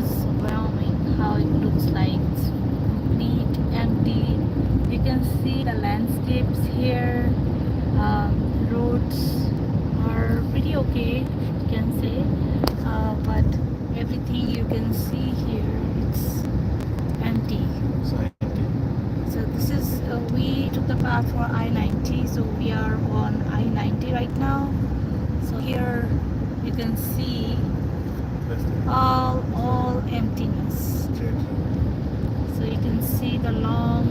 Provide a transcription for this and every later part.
is Wyoming, how it looks like. It's complete empty. You can see the landscapes here. Roads are pretty okay, you can say, but everything you can see here, it's empty. So this is we took the path for I-90, so we are on I-90 right now. So here you can see all emptiness. So you can see the long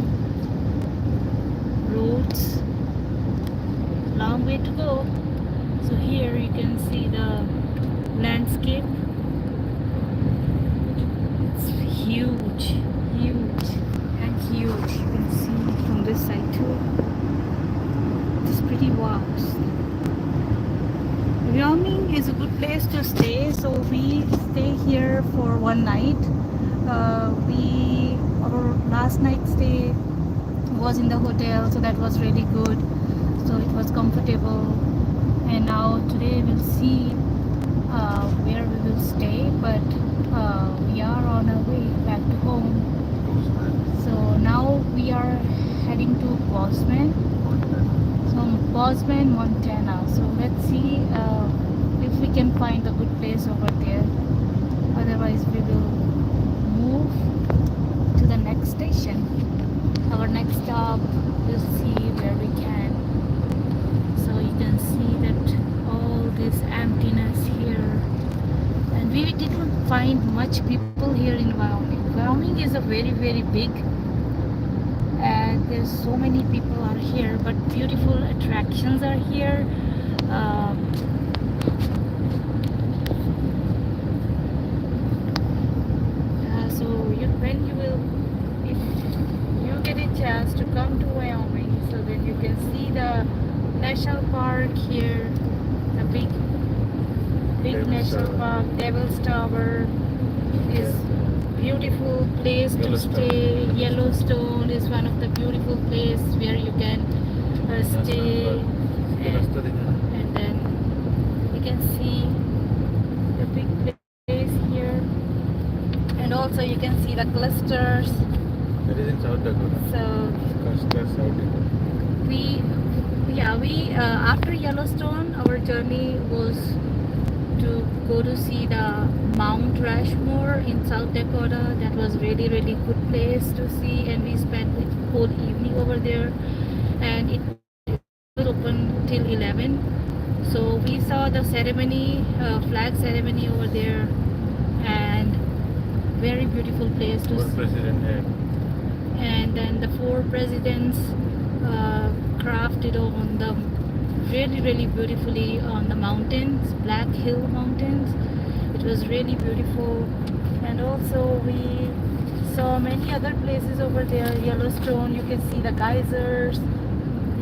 roads, long way to go. So here you can see the landscape. It's huge, huge and huge. You can see from this side too. It's pretty vast. Wyoming is a good place to stay, so we stay here for one night. Our last night stay was in the hotel, so that was really good. So it was comfortable. And now today we'll see where we will stay, but we are on our way back to home. So now we are heading to Bozeman. So Bozeman, Montana. So let's see if we can find a good place over there. Otherwise we will move to the next station. Our next stop, we'll see where we can. So you can see that all this emptiness here. And we didn't find much people here in Wyoming. Wyoming is a very, very big, and there's so many people are here, but beautiful attractions are here. So when you will, if you get a chance to come to Wyoming, so then you can see the national park here, the big national park. Devil's Tower is beautiful place to stay. Yellowstone is one of the beautiful place where you can stay, and then you can see the big place here, and also you can see the clusters. That is in South Dakota. So Cluster, South Dakota. we after Yellowstone, our journey was to go to see the Mount Rushmore in South Dakota. That was really, really good place to see, and we spent the whole evening over there, and it was open till 11. So we saw the ceremony, flag ceremony over there, and very beautiful place to see. President had. And then the 4 presidents crafted on the really, really beautifully on the mountains, Black Hill Mountains. It was really beautiful. And also we saw many other places over there. Yellowstone, you can see the geysers.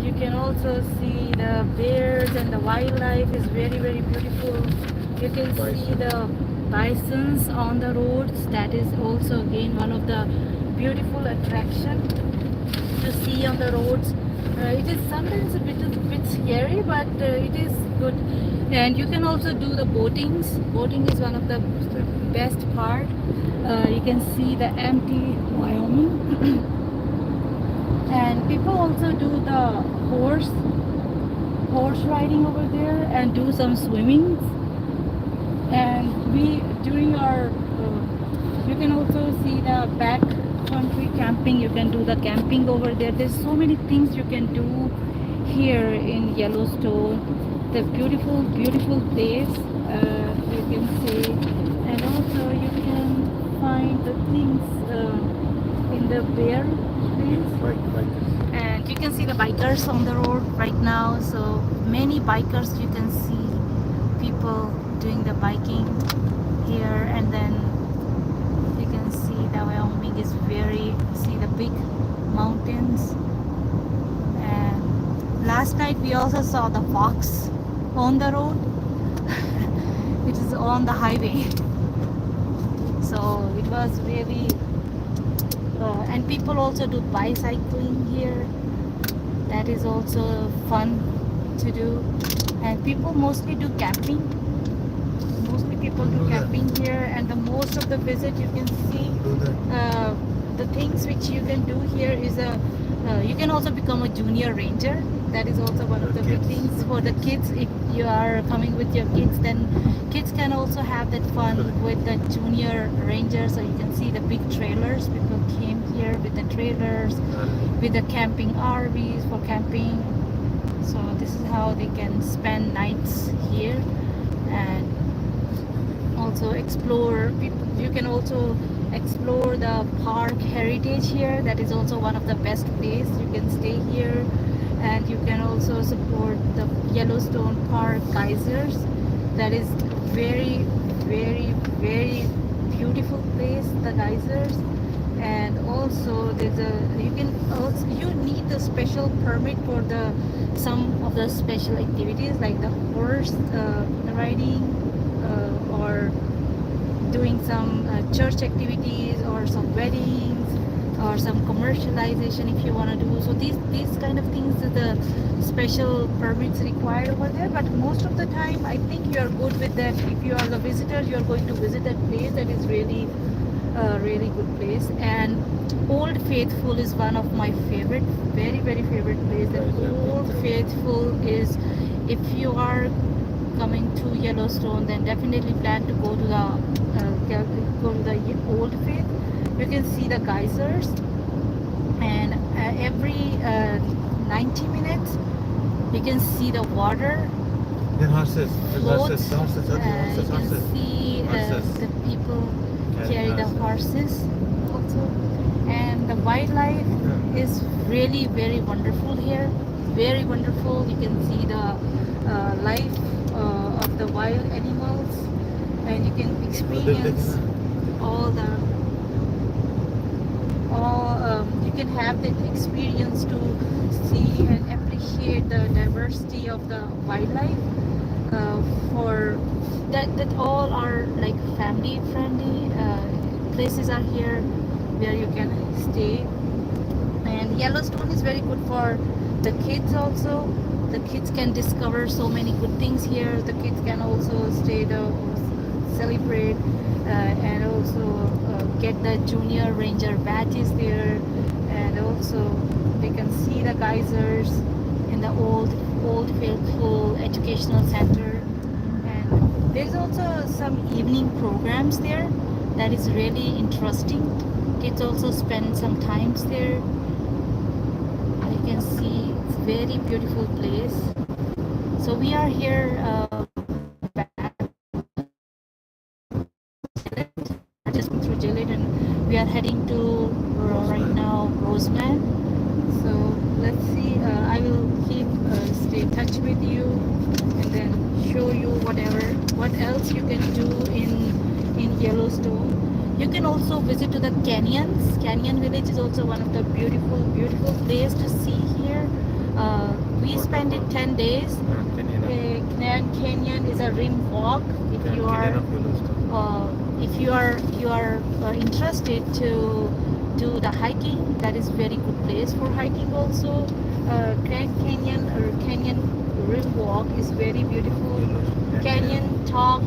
You can also see the bears, and the wildlife is very, very beautiful. You can see the bisons on the roads. That is also again one of the beautiful attraction to see on the roads. It is sometimes a bit scary, but it is good. And you can also do the boatings. Boating is one of the best part. You can see the empty Wyoming. And people also do the horse riding over there, and do some swimming. And we during our you can also see the back country camping. You can do the camping over there. There's so many things you can do here in Yellowstone. The beautiful place, you can see. And also you can find the things in the bear place. And you can see the bikers on the road right now. So many bikers, you can see people doing the biking here. And then you can see the Wyoming is see the big mountains. And last night we also saw the fox on the road. It is on the highway. So it was really and people also do bicycling here. That is also fun to do. And people mostly do camping. Mostly people do Do that. camping here, and the most of the visit you can see Do that. the things which you can do here is you can also become a junior ranger. That is also one of For the big kids, things for for the kids. kids. If you are coming with your kids, then kids can also have that fun For the with the junior ranger. So you can see the big trailers. People came here with the trailers, with the camping RVs for camping. So this is how they can spend nights here, and also explore people. You can also explore the park heritage here. That is also one of the best place. You can stay here, and you can also support the Yellowstone Park geysers. That is very, very, very beautiful place, the geysers. And also there's a, you can also, you need the special permit for the some of the special activities like the horse riding, or doing some church activities, or some weddings, or some commercialization if you want to do. So these kind of things are the special permits required over there. But most of the time, I think you are good with that. If you are the visitor, you are going to visit that place. That is really a really good place. And Old Faithful is one of my favorite, very very favorite place. That Old Faithful is, if you are coming to Yellowstone, then definitely plan to go to the Old Faith. You can see the geysers, and every 90 minutes you can see the water Then horses. There's float. horses. Horses. You can Horses. see Horses. the people Carry carry the horses also, and the wildlife is really very wonderful here. Very wonderful. You can see the life of the wild animals, and you can experience all the you can have the experience to see and appreciate the diversity of the wildlife. For that all are like family friendly places are here where you can stay. And Yellowstone is very good for the kids also. The kids can discover so many good things here. The kids can also stay the celebrate, and also get the junior ranger badges there. And also they can see the geysers in the old Faithful Educational Center. And there's also some evening programs there that is really interesting. Kids also spend some times there. You can see it's very beautiful place. So we are here back. I just went through Gilead, and we are heading to right now Bozeman. So let's see. I will keep stay in touch with you, and then show you what else you can do in Yellowstone. You can also visit to the canyons. Canyon Village is also one of the beautiful place to see here. We spent it 10 days. Grand Canyon is a rim walk. If you are interested to do the hiking, that is very good place for hiking also. Grand Canyon or Canyon rim walk is very beautiful. Canyon top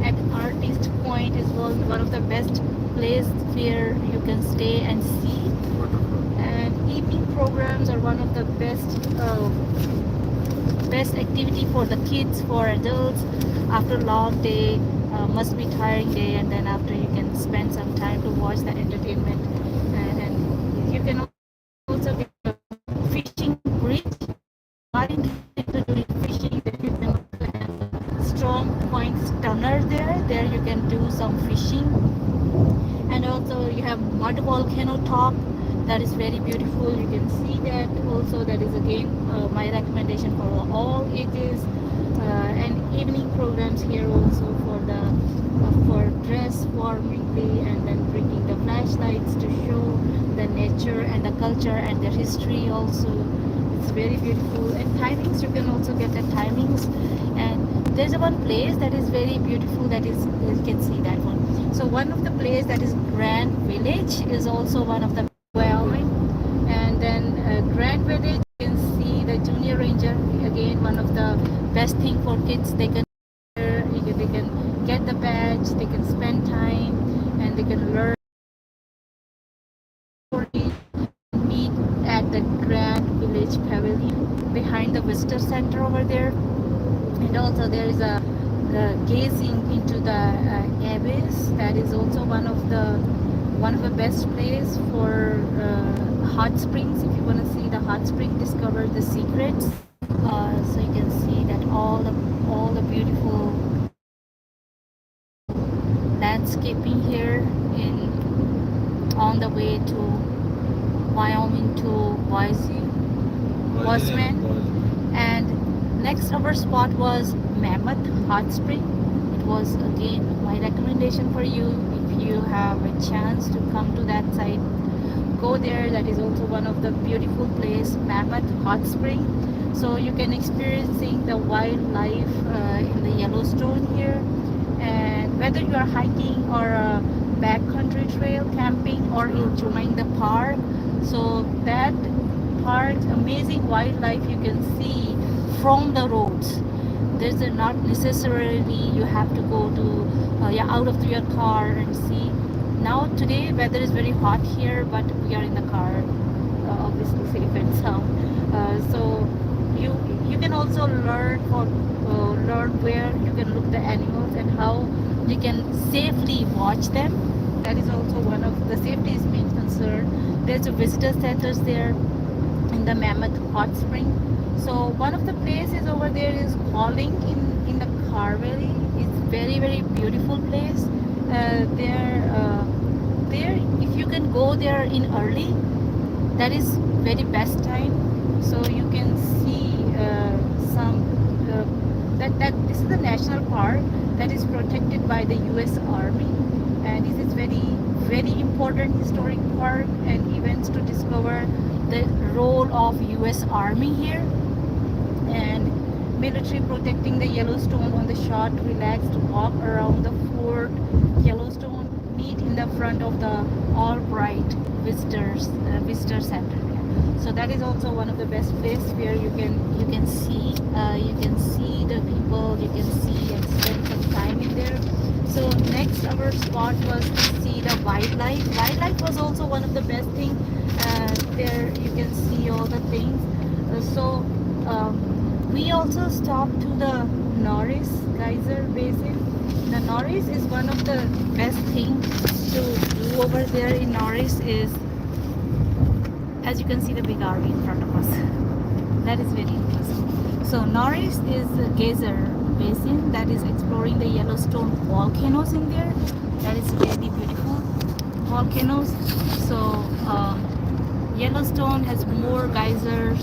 at Artist Point is one of the best place where you can stay and see. And evening programs are one of the best activity for the kids, for adults. After a long day, must be tiring day, and then after you can spend some time to watch the entertainment. And you can also get a fishing bridge. Not into doing fishing, then you can also have strong point stunner there. There you can do some fishing. And also you have mud volcano top. That is very beautiful. You can see that also. That is again my recommendation for all ages. And evening programs here also for the for dress warmingly, and then bringing the flashlights to show the nature and the culture and the history also. It's very beautiful. And timings, you can also get the timings. And there's one place that is very beautiful, that is, you can see that one. So one of the place that is Grand Village is also one of the Wyoming. And then Grand Village, you can see the junior ranger, again one of the best thing for kids. They can get which they can spend time and they can learn stories, meet at the Grand Village Pavilion behind the visitor center over there. And also there is a gazing into the abyss. That is also one of the best place for hot springs. If you want to see the hot spring, discover the secrets. So you can see that all the beautiful landscaping here in on the way to Wyoming to Bozeman. And next our spot was Mammoth Hot Spring. It was again my recommendation for you. If you have a chance to come to that site, go there. That is also one of the beautiful place, Mammoth Hot Spring. So you can experiencing the wildlife in the Yellowstone here, and whether you are hiking or a backcountry trail, camping, or enjoying the park, so that park, amazing wildlife you can see from the roads. There's not necessarily you have to go to out of your car and see. Now today weather is very hot here, but we are in the car, obviously safe and sound. So you can also learn where you can look the animals and how you can safely watch them. That is also one of the safety is main concern. There's a visitor centers there in the Mammoth Hot Spring. So one of the places over there is Calling in the Car Valley. It's very beautiful place. There if you can go there in early, that is very best time. So you can see some that this is a national park that is protected by the U.S. Army, and this is very important historic park and events to discover the role of U.S. Army here and military protecting the Yellowstone on the short relaxed walk around the Fort Yellowstone. Meet in the front of the Albright visitor center. So that is also one of the best place where you can see the people, you can see and spend some time in there. So next our spot was to see the wildlife. Wildlife was also one of the best thing. There you can see all the things. We also stopped to the Norris Geyser Basin. The Norris is one of the best things to do over there in Norris is, as you can see the big RV in front of us. That is very interesting. So Norris is a geyser basin that is exploring the Yellowstone volcanoes in there. That is really beautiful volcanoes. So Yellowstone has more geysers.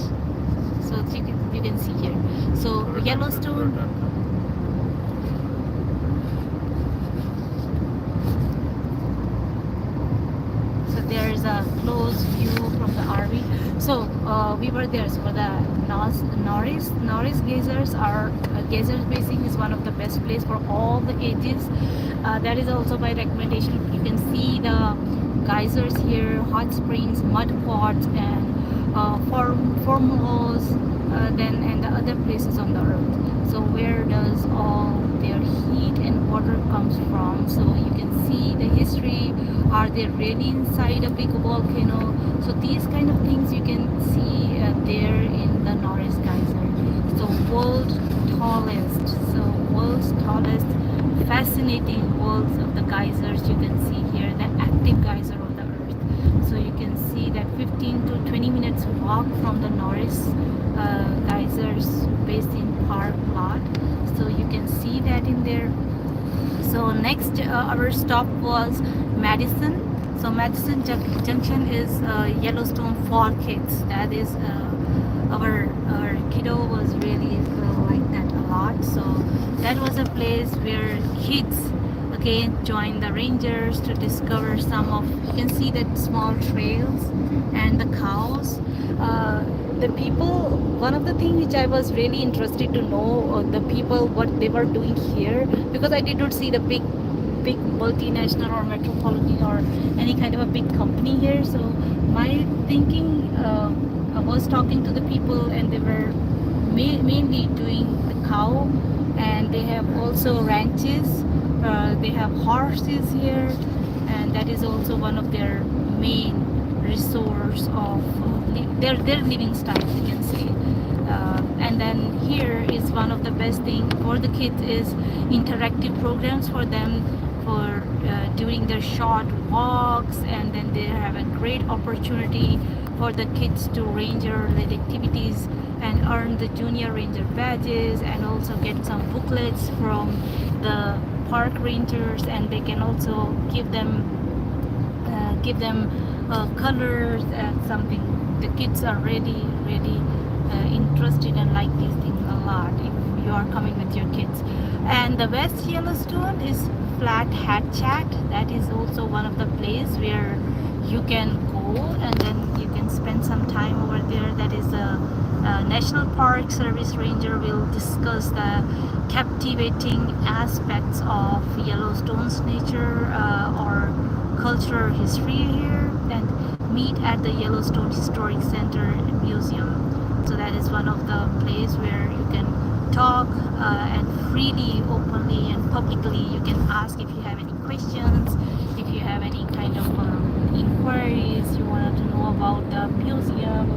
So you can see here. So Yellowstone. So there is a close view from the RV. So we were there. So for the Norris geysers are geysers basin is one of the best place for all the ages. That is also my recommendation. You can see the geysers here, hot springs, mud pots, and formulas, then and the other places on the earth. So where does all their heat and water comes from? So you can see the history. Are they really inside a big volcano? So these kind of things you can see there in the Norris Geyser. So world's tallest, fascinating worlds of the geysers you can see here, the active geyser of the earth. So you can see that 15 to 20 minutes walk from the Norris Geysers Basin Park lot. So you can see that in there. So next our stop was Madison. So Madison Junction is Yellowstone for kids. That is our kiddo was really like that a lot. So that was a place where kids again join the rangers to discover some of, you can see that small trails and the cows. The people, one of the things which I was really interested to know, the people what they were doing here, because I did not see the big multinational or metropolitan or any kind of a big company here. So my thinking, I was talking to the people and they were mainly doing the cow, and they have also ranches They have horses here, and that is also one of their main resource of their living style, you can say. And then here is one of the best thing for the kids is interactive programs for them for during their short walks, and then they have a great opportunity for the kids to ranger lead activities and earn the junior ranger badges, and also get some booklets from the park rangers, and they can also give them colors and something. The kids are really interested and like these things a lot if you are coming with your kids. And the West Yellowstone is Flat Hat Chat. That is also one of the place where you can go and then you can spend some time over there. That is a National Park Service Ranger will discuss the captivating aspects of Yellowstone's nature or cultural history here, and meet at the Yellowstone Historic Center and Museum. So that is one of the place where you can talk and freely, openly and publicly you can ask if you have any questions, if you have any kind of inquiries, you wanted to know about the museum,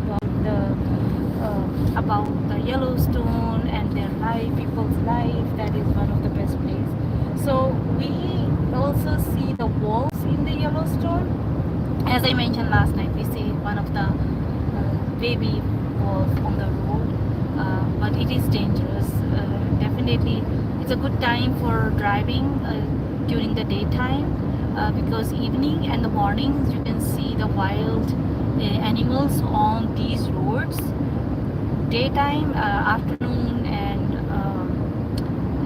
about the Yellowstone and their life, people's life. That is one of the best place. So we also see the wolves in the Yellowstone. As I mentioned last night, we see one of the baby wolf on the road, but it is dangerous. Definitely, it's a good time for driving during the daytime because evening and the mornings you can see the wild animals on these roads. Daytime, afternoon, and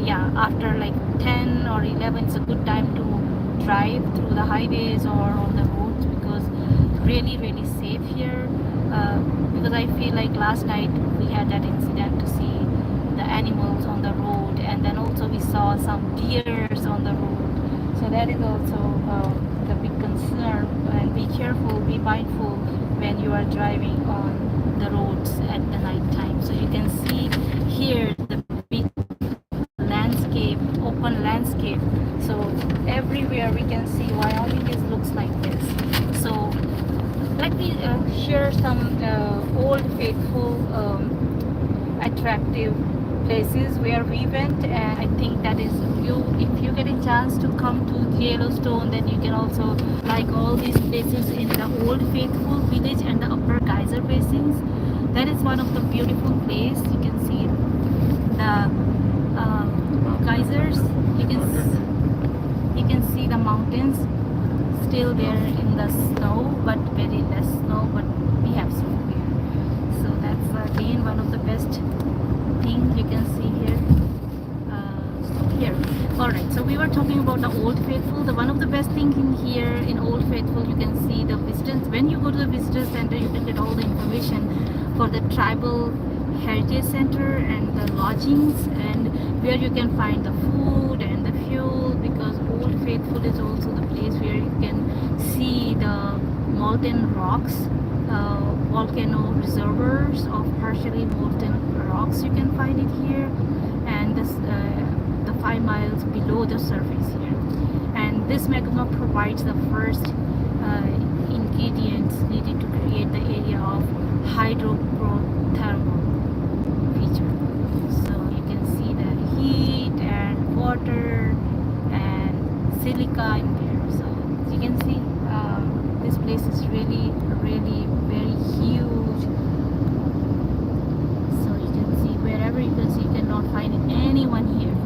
yeah, after like 10 or 11, it's a good time to drive through the highways or on the roads because really safe here. Because I feel like last night we had that incident to see the animals on the road, and then also we saw some deers on the road. So that is also the big concern. And be careful, be mindful when you are driving on the roads at the night time. So you can see here the big landscape, open landscape. So everywhere we can see Wyoming looks like this. So let me share some old faithful attractive places where we went, and I think that is if you get a chance to come to Yellowstone, then you can also like all these places in the old faithful village and the upper geyser basins. That is one of the beautiful place. You can see the geysers. You can see the mountains still there in the snow, but very less snow, but we have snow here. So that's again one of the best things you can see here. Here. Alright, so we were talking about the Old Faithful. The one of the best things in here in Old Faithful, you can see the visitors. When you go to the visitor center, you can get all the information for the tribal heritage center and the lodgings, and where you can find the food and the fuel, because Old Faithful is also the place where you can see the molten rocks, volcano reservoirs of partially molten rocks. You can find it here, and this the 5 miles below the surface here. And this magma provides the first ingredients needed to create the area of hydrothermal feature. So you can see the heat and water and silica in there. So you can see this place is really very huge. So you can see wherever you can see, you cannot find anyone here.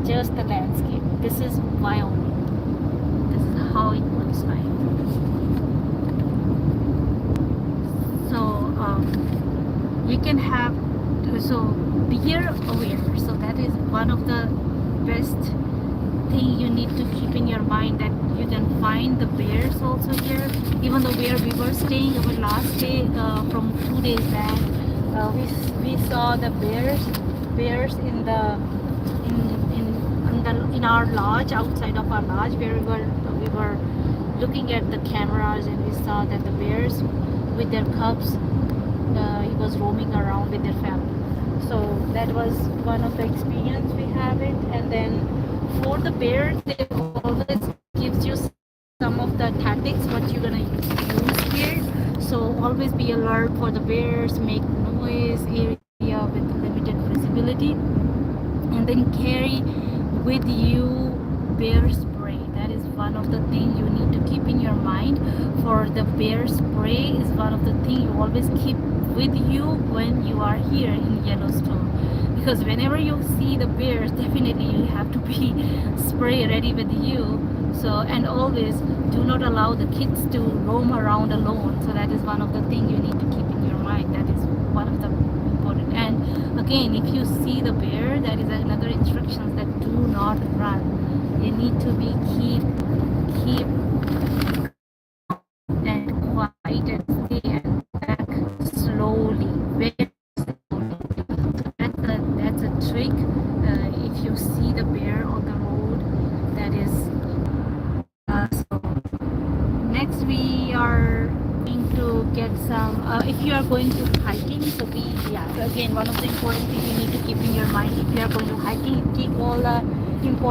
Just the landscape. This is Wyoming. This is how it looks like. So you can have beer aware. So that is one of the best thing you need to keep in your mind, that you can find the bears also here. Even though where we were staying our last day from 2 days back, we saw the bears in our lodge, outside of our lodge, where we were looking at the cameras, and we saw that the bears with their cubs, he was roaming around with their family. So that was one of the experience we have it. And then for the bears, they always gives you some of the tactics what you're gonna use here. So always be alert for the bears, make noise area with limited visibility, and then carry with you bear spray. That is one of the thing you need to keep in your mind. For the bear spray is one of the thing you always keep with you when you are here in Yellowstone, because whenever you see the bears, definitely you have to be spray ready with you. So, and always do not allow the kids to roam around alone. So that is one of the thing you need to keep in your mind. That is one of the important. And again, if you see the bear, that is another instructions that do not run. You need to be keep calm and quiet and stay and back slowly, very slowly. So that's a trick. If you see the bear on the road, that is so next we are going to get some if you are going to hiking, so be, yeah, so again, one of the important things you need to keep in your mind, if you are going to hiking, keep all the important